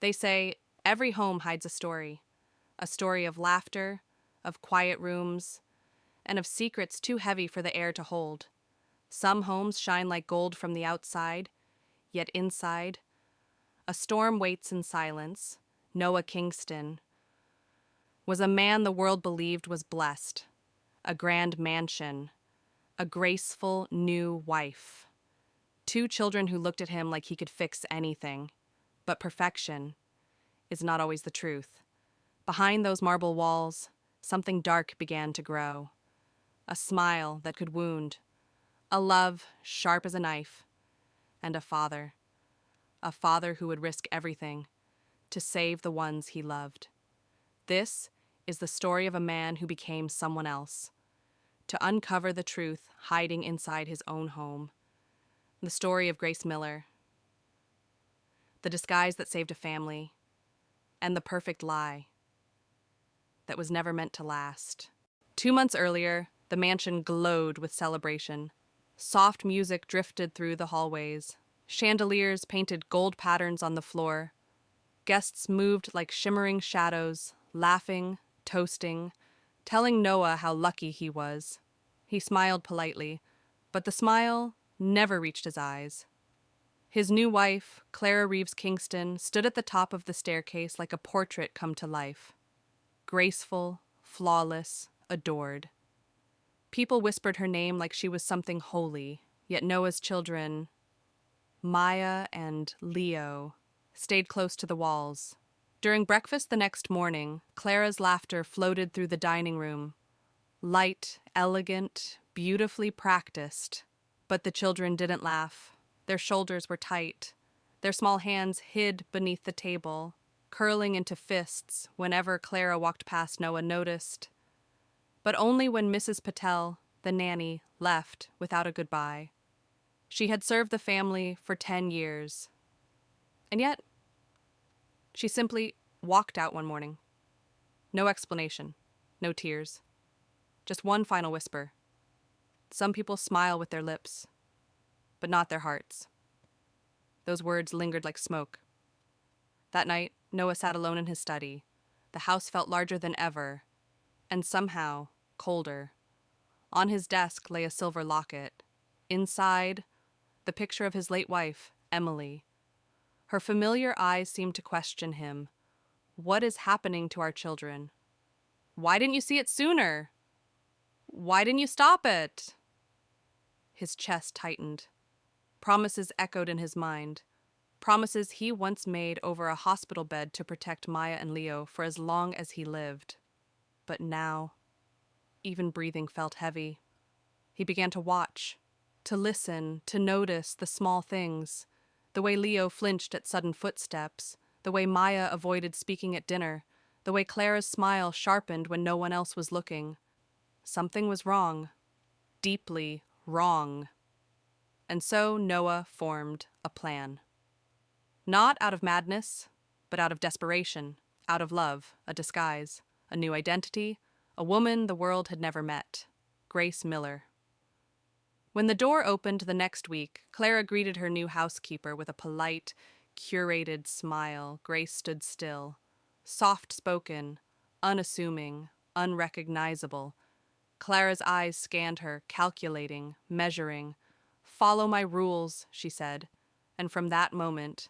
They say every home hides a story of laughter, of quiet rooms, and of secrets too heavy for the air to hold. Some homes shine like gold from the outside, yet inside, a storm waits in silence. Noah Kingston was a man the world believed was blessed, a grand mansion, a graceful new wife. Two children who looked at him like he could fix anything. But perfection is not always the truth. Behind those marble walls, something dark began to grow. A smile that could wound, a love sharp as a knife, and a father who would risk everything to save the ones he loved. This is the story of a man who became someone else, to uncover the truth hiding inside his own home. The story of Grace Miller, the disguise that saved a family, and the perfect lie that was never meant to last. 2 months earlier, the mansion glowed with celebration. Soft music drifted through the hallways. Chandeliers painted gold patterns on the floor. Guests moved like shimmering shadows, laughing, toasting, telling Noah how lucky he was. He smiled politely, but the smile never reached his eyes. His new wife, Clara Reeves Kingston, stood at the top of the staircase like a portrait come to life. Graceful, flawless, adored. People whispered her name like she was something holy, yet Noah's children, Maya and Leo, stayed close to the walls. During breakfast the next morning, Clara's laughter floated through the dining room. Light, elegant, beautifully practiced. But the children didn't laugh. Their shoulders were tight. Their small hands hid beneath the table, curling into fists whenever Clara walked past. Noah noticed. But only when Mrs. Patel, the nanny, left without a goodbye. She had served the family for 10 years. And yet, she simply walked out one morning. No explanation, no tears. Just one final whisper. Some people smile with their lips, but not their hearts. Those words lingered like smoke. That night, Noah sat alone in his study. The house felt larger than ever, and somehow colder. On his desk lay a silver locket. Inside, the picture of his late wife, Emily. Her familiar eyes seemed to question him. What is happening to our children? Why didn't you see it sooner? Why didn't you stop it? His chest tightened. Promises echoed in his mind. Promises he once made over a hospital bed to protect Maya and Leo for as long as he lived. But now, even breathing felt heavy. He began to watch, to listen, to notice the small things. The way Leo flinched at sudden footsteps, the way Maya avoided speaking at dinner, the way Clara's smile sharpened when no one else was looking. Something was wrong. Deeply wrong. And so Noah formed a plan. Not out of madness, but out of desperation, out of love, a disguise, a new identity, a woman the world had never met. Grace Miller. When the door opened the next week, Clara greeted her new housekeeper with a polite, curated smile. Grace stood still, soft-spoken, unassuming, unrecognizable. Clara's eyes scanned her, calculating, measuring. "Follow my rules," she said, and from that moment,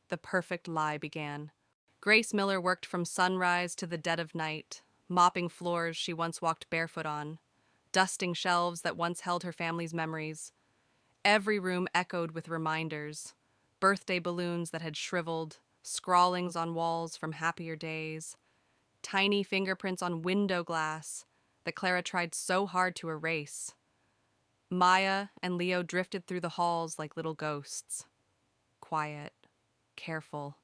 the perfect lie began. Grace Miller worked from sunrise to the dead of night, mopping floors she once walked barefoot on, dusting shelves that once held her family's memories. Every room echoed with reminders, birthday balloons that had shriveled, scrawlings on walls from happier days, tiny fingerprints on window glass that Clara tried so hard to erase. Maya and Leo drifted through the halls like little ghosts, quiet, careful,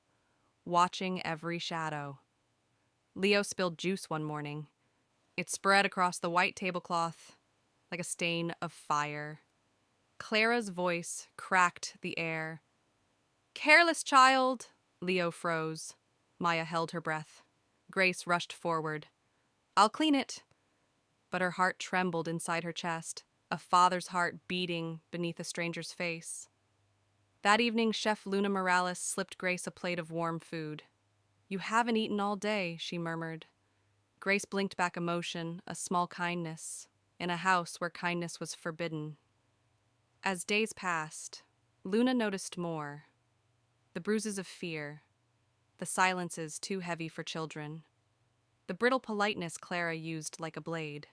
watching every shadow. Leo spilled juice one morning. It spread across the white tablecloth like a stain of fire. Clara's voice cracked the air. "Careless child!" Leo froze. Maya held her breath. Grace rushed forward. "I'll clean it." But her heart trembled inside her chest, a father's heart beating beneath a stranger's face. That evening, Chef Luna Morales slipped Grace a plate of warm food. "You haven't eaten all day," she murmured. Grace blinked back emotion, a small kindness, in a house where kindness was forbidden. As days passed, Luna noticed more. The bruises of fear, the silences too heavy for children, the brittle politeness Clara used like a blade.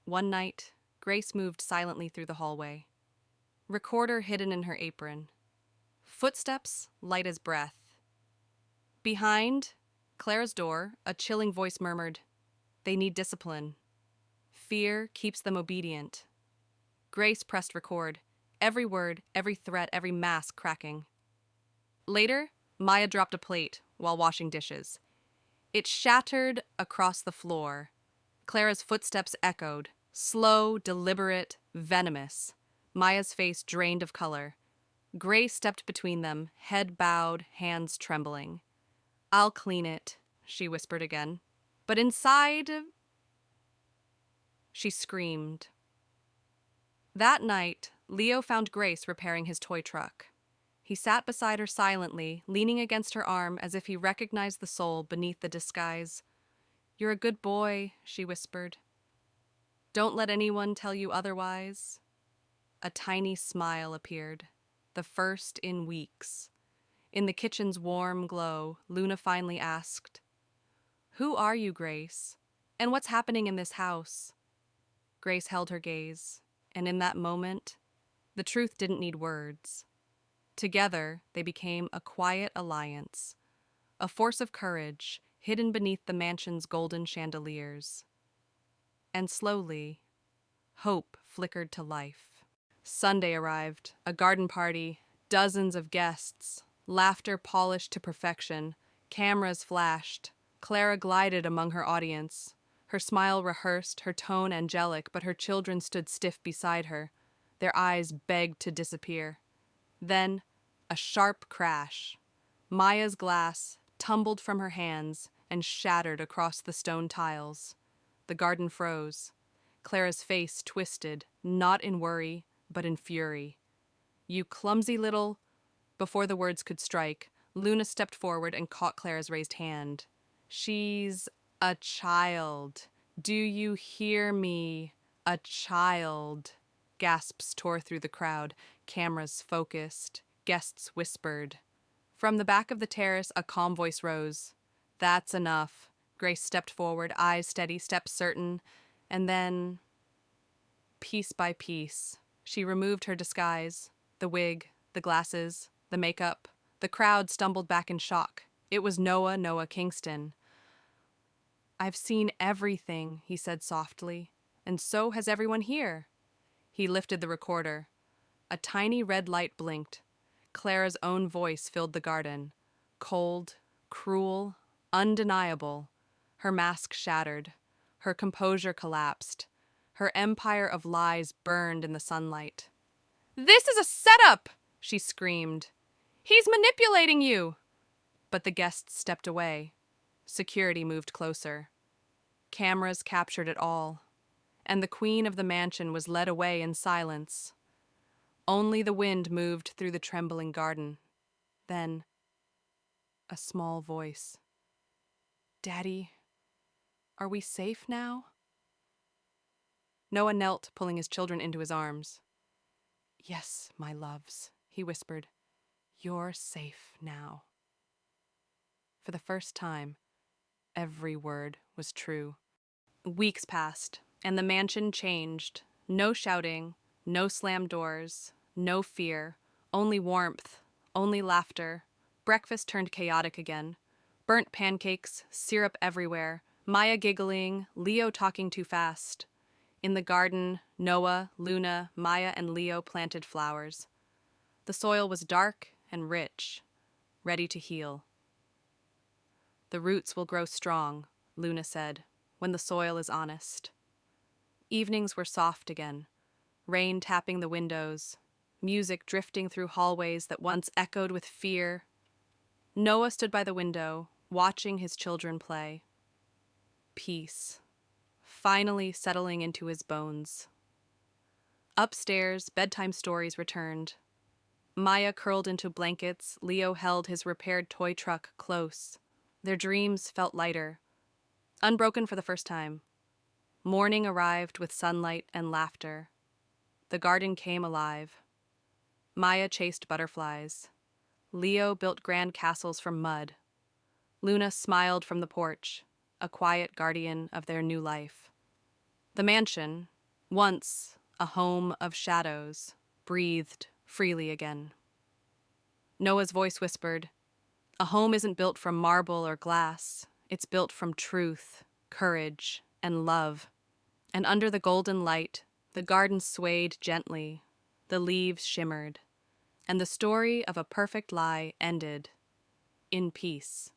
One night, Grace moved silently through the hallway, recorder hidden in her apron. Footsteps light as breath. Behind Clara's door, a chilling voice murmured, "They need discipline. Fear keeps them obedient." Grace pressed record, every word, every threat, every mask cracking. Later, Maya dropped a plate while washing dishes. It shattered across the floor. Clara's footsteps echoed, slow, deliberate, venomous. Maya's face drained of color. Grace stepped between them, head bowed, hands trembling. "I'll clean it," she whispered again. But inside, she screamed. That night, Leo found Grace repairing his toy truck. He sat beside her silently, leaning against her arm as if he recognized the soul beneath the disguise. "You're a good boy," she whispered. "Don't let anyone tell you otherwise." A tiny smile appeared, the first in weeks. In the kitchen's warm glow, Luna finally asked, "Who are you, Grace? And what's happening in this house?" Grace held her gaze, and in that moment, the truth didn't need words. Together, they became a quiet alliance, a force of courage hidden beneath the mansion's golden chandeliers. And slowly, hope flickered to life. Sunday arrived, a garden party, dozens of guests, laughter polished to perfection, cameras flashed. Clara glided among her audience, her smile rehearsed, her tone angelic, but her children stood stiff beside her, their eyes begged to disappear. Then, a sharp crash. Maya's glass tumbled from her hands and shattered across the stone tiles. The garden froze. Clara's face twisted, not in worry, but in fury. "You clumsy little—" Before the words could strike, Luna stepped forward and caught Clara's raised hand. "She's a child. Do you hear me? A child." Gasps tore through the crowd, cameras focused, guests whispered. From the back of the terrace, a calm voice rose. "That's enough." Grace stepped forward, eyes steady, steps certain, and then, piece by piece, she removed her disguise, the wig, the glasses, the makeup. The crowd stumbled back in shock. It was Noah Kingston. "I've seen everything," he said softly, "and so has everyone here." He lifted the recorder. A tiny red light blinked. Clara's own voice filled the garden. Cold, cruel, undeniable. Her mask shattered. Her composure collapsed. Her empire of lies burned in the sunlight. "This is a setup!" she screamed. "He's manipulating you!" But the guests stepped away. Security moved closer. Cameras captured it all. And the queen of the mansion was led away in silence. Only the wind moved through the trembling garden. Then, a small voice. "Daddy, are we safe now?" Noah knelt, pulling his children into his arms. "Yes, my loves," he whispered. "You're safe now." For the first time, every word was true. Weeks passed, and the mansion changed. No shouting, no slammed doors, no fear, only warmth, only laughter. Breakfast turned chaotic again. Burnt pancakes, syrup everywhere, Maya giggling, Leo talking too fast. In the garden, Noah, Luna, Maya, and Leo planted flowers. The soil was dark and rich, ready to heal. "The roots will grow strong," Luna said, "when the soil is honest." Evenings were soft again, rain tapping the windows, music drifting through hallways that once echoed with fear. Noah stood by the window, watching his children play. Peace, finally settling into his bones. Upstairs, bedtime stories returned. Maya curled into blankets, Leo held his repaired toy truck close. Their dreams felt lighter, unbroken for the first time. Morning arrived with sunlight and laughter. The garden came alive. Maya chased butterflies. Leo built grand castles from mud. Luna smiled from the porch, a quiet guardian of their new life. The mansion, once a home of shadows, breathed freely again. Noah's voice whispered, "A home isn't built from marble or glass. It's built from truth, courage, and love." And under the golden light, the garden swayed gently, the leaves shimmered, and the story of a perfect lie ended in peace.